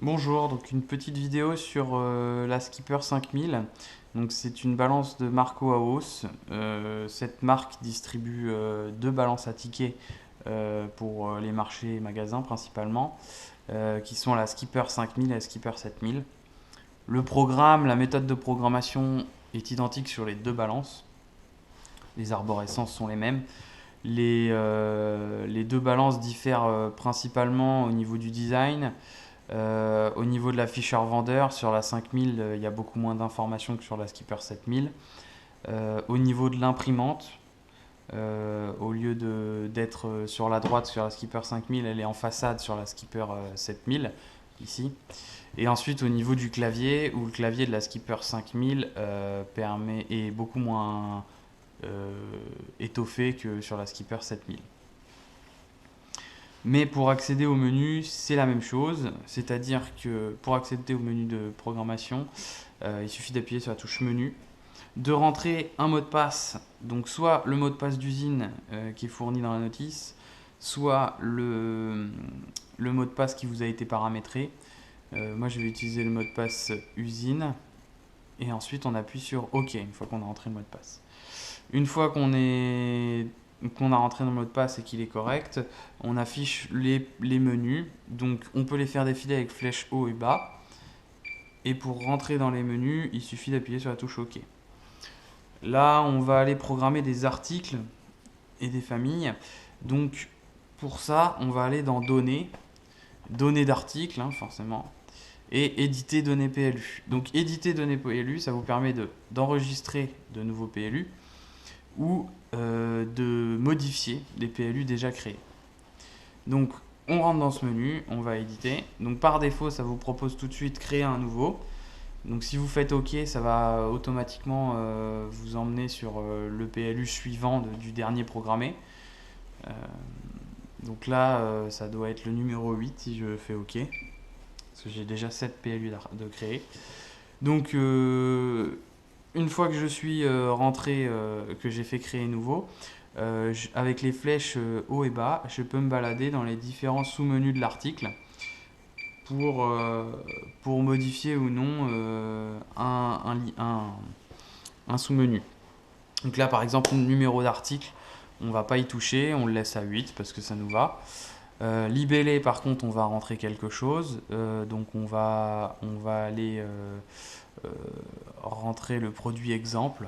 Bonjour, donc une petite vidéo sur la Skipper 5000. Donc c'est une balance de Marco Haos. Cette marque distribue deux balances à tickets pour les marchés et magasins principalement, qui sont la Skipper 5000 et la Skipper 7000. Le programme, la méthode de programmation est identique sur les deux balances. Les arborescences sont les mêmes. Les deux balances diffèrent principalement au niveau du design. Au niveau de la fiche vendeur, sur la 5000, il y a beaucoup moins d'informations que sur la Skipper 7000. Au niveau de l'imprimante, au lieu d'être sur la droite sur la Skipper 5000, elle est en façade sur la Skipper 7000, ici. Et ensuite, au niveau du clavier, où le clavier de la Skipper 5000 est beaucoup moins étoffé que sur la Skipper 7000. Mais pour accéder au menu, c'est la même chose. C'est-à-dire que pour accéder au menu de programmation, il suffit d'appuyer sur la touche menu, de rentrer un mot de passe, donc soit le mot de passe d'usine qui est fourni dans la notice, soit le mot de passe qui vous a été paramétré. Moi, je vais utiliser le mot de passe usine. Et ensuite, on appuie sur OK une fois qu'on a rentré le mot de passe. Une fois qu'on a rentré dans le mot de passe et qu'il est correct, on affiche les menus. Donc on peut les faire défiler avec flèche haut et bas. Et pour rentrer dans les menus, il suffit d'appuyer sur la touche OK. Là, on va aller programmer des articles et des familles. Donc pour ça, on va aller dans Données, Données d'articles, forcément, et Éditer données PLU. Donc éditer données PLU, ça vous permet d'enregistrer de nouveaux PLU ou de modifier des PLU déjà créés. Donc on rentre dans ce menu, on va éditer. Donc par défaut, ça vous propose tout de suite créer un nouveau. Donc si vous faites OK, ça va automatiquement vous emmener sur le PLU suivant du dernier programmé. Donc là, ça doit être le numéro 8 si je fais OK. Parce que j'ai déjà 7 PLU de créer. Donc une fois que je suis rentré, que j'ai fait créer nouveau, avec les flèches haut et bas, je peux me balader dans les différents sous-menus de l'article pour modifier ou non un sous-menu. Donc là, par exemple, le numéro d'article, on ne va pas y toucher, on le laisse à 8 parce que ça nous va. Libellé, par contre, on va rentrer quelque chose. Donc on va aller rentrer le produit exemple.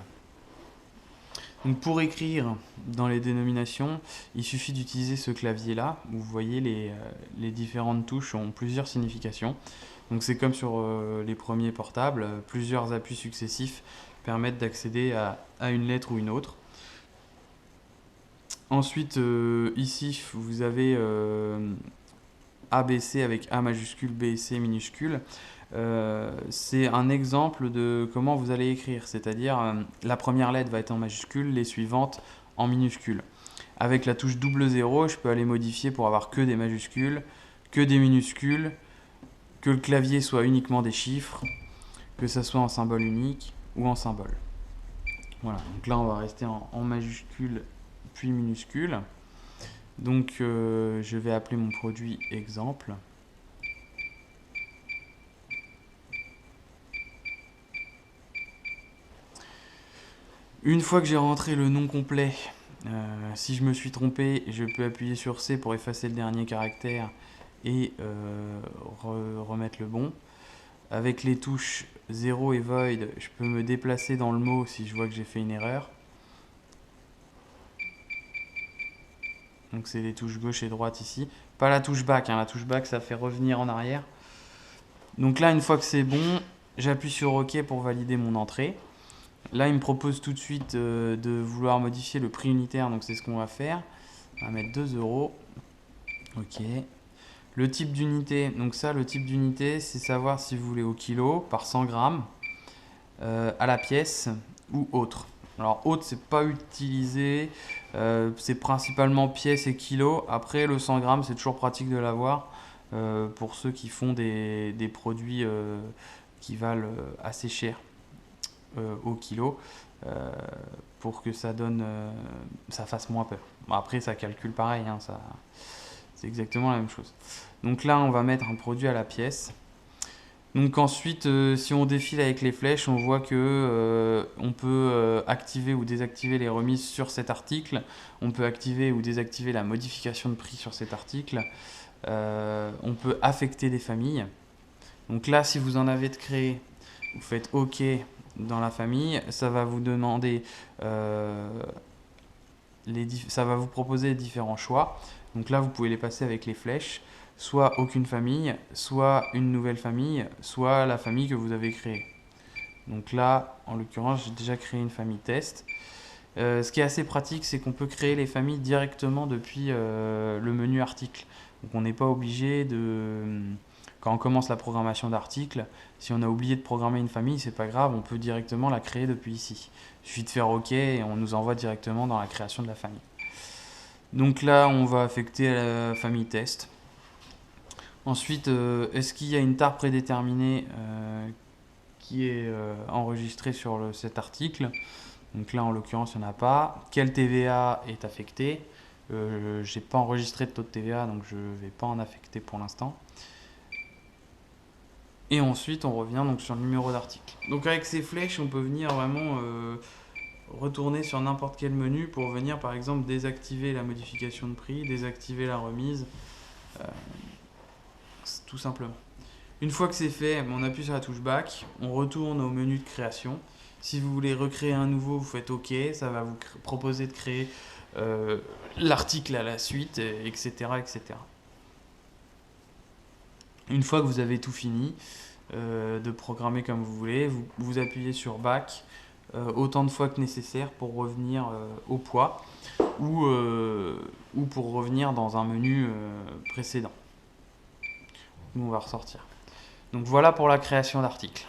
Donc pour écrire dans les dénominations, il suffit d'utiliser ce clavier-là. Vous voyez, les différentes touches ont plusieurs significations. Donc c'est comme sur les premiers portables, plusieurs appuis successifs permettent d'accéder à une lettre ou une autre. Ensuite, ici, vous avez ABC avec A majuscule, B et C minuscule. C'est un exemple de comment vous allez écrire, c'est-à-dire la première lettre va être en majuscule, les suivantes en minuscule. Avec la touche double 0, je peux aller modifier pour avoir que des majuscules, que des minuscules, que le clavier soit uniquement des chiffres, que ça soit en symbole unique ou en symbole. Voilà, donc là on va rester en majuscule puis minuscule. Donc je vais appeler mon produit exemple. Une fois que j'ai rentré le nom complet, si je me suis trompé, je peux appuyer sur C pour effacer le dernier caractère et remettre le bon. Avec les touches 0 et void, je peux me déplacer dans le mot si je vois que j'ai fait une erreur. Donc c'est les touches gauche et droite ici. Pas la touche back, la touche back ça fait revenir en arrière. Donc là, une fois que c'est bon, j'appuie sur OK pour valider mon entrée. Là, il me propose tout de suite de vouloir modifier le prix unitaire, donc c'est ce qu'on va faire. On va mettre 2 euros. OK. Le type d'unité, donc ça, le type d'unité, c'est savoir si vous voulez au kilo, par 100 grammes, à la pièce ou autre. Alors autre, c'est pas utilisé, c'est principalement pièce et kilo. Après, le 100 grammes, c'est toujours pratique de l'avoir pour ceux qui font des produits qui valent assez cher au kilo pour que ça donne ça fasse moins peur. Bon, après ça calcule pareil, c'est exactement la même chose. Donc là on va mettre un produit à la pièce. Donc ensuite, si on défile avec les flèches, on voit que on peut activer ou désactiver les remises sur cet article. On peut activer ou désactiver la modification de prix sur cet article. On peut affecter des familles. Donc là, si vous en avez de créer, vous faites OK dans la famille. Ça va vous demander, ça va vous proposer différents choix. Donc là, vous pouvez les passer avec les flèches. Soit aucune famille, soit une nouvelle famille, soit la famille que vous avez créée. Donc là, en l'occurrence, j'ai déjà créé une famille test. Ce qui est assez pratique, c'est qu'on peut créer les familles directement depuis le menu article. Donc on n'est pas obligé de... Quand on commence la programmation d'articles, si on a oublié de programmer une famille, c'est pas grave, on peut directement la créer depuis ici. Il suffit de faire OK et on nous envoie directement dans la création de la famille. Donc là, on va affecter la famille test. Ensuite, est-ce qu'il y a une tare prédéterminée qui est enregistrée sur cet article? Donc là, en l'occurrence, il n'y en a pas. Quel TVA est affecté? Je n'ai pas enregistré de taux de TVA, donc je ne vais pas en affecter pour l'instant. Et ensuite, on revient donc sur le numéro d'article. Donc avec ces flèches, on peut venir vraiment retourner sur n'importe quel menu pour venir, par exemple, désactiver la modification de prix, désactiver la remise. Tout simplement. Une fois que c'est fait, on appuie sur la touche Back, on retourne au menu de création. Si vous voulez recréer un nouveau, vous faites OK, ça va vous proposer de créer l'article à la suite, etc., etc. Une fois que vous avez tout fini de programmer comme vous voulez, vous appuyez sur Back autant de fois que nécessaire pour revenir au poids ou pour revenir dans un menu précédent. Nous, on va ressortir. Donc voilà pour la création d'articles.